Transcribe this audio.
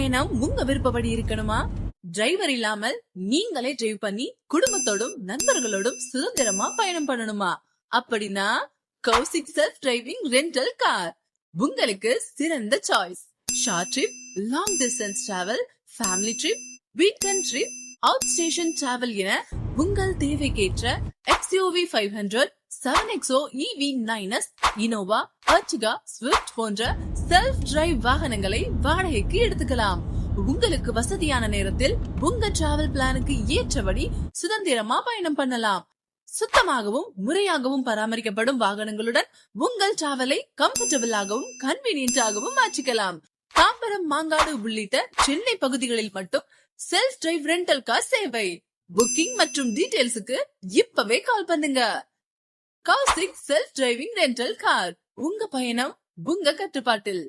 பயணம் உங்க விருப்பப்படி இருக்கணுமா? டிரைவர் இல்லாமல் நீங்களே டிரைவ் பண்ணி குடும்பத்தோடும் நண்பர்களோடும் சுதந்திரமா பயணம் பண்ணணுமா? அப்படின்னா Kaushik self driving rental car உங்களுக்கு சிறந்த choice. Short trip, long distance travel, family trip, weekend trip, out station travel என உங்கள் தேவைக்கேற்ற XUV 500, 7XO EV9S, Innova, அர்டிகா, Swift போன்ற செல்ஃப் டிரைவ் வாகனங்களை வாடகைக்கு எடுத்துக்கலாம். உங்களுக்கு வசதியான நேரத்தில் உங்க டிராவல் பிளானுக்கு ஏற்றபடி சுதந்திரமா பயணம் பண்ணலாம். சுத்தமாகவும் முறையாகவும் பராமரிக்கப்படும் வாகனங்களுடன் உங்கள் டிராவலை கம்ஃபர்டபிளாகவும் கன்வீனியன்டாகவும் மாற்றிக்கலாம். தாம்பரம், மாங்காடு உள்ளிட்ட சென்னை பகுதிகளில் மட்டும் செல்ஃப் டிரைவ் ரெண்டல் கார் சேவை. புக்கிங் மற்றும் டீடைல்ஸுக்கு இப்பவே கால் பண்ணுங்க. Kaushik self driving rental car, உங்க பயணம் உங்க கட்டுப்பாட்டில்.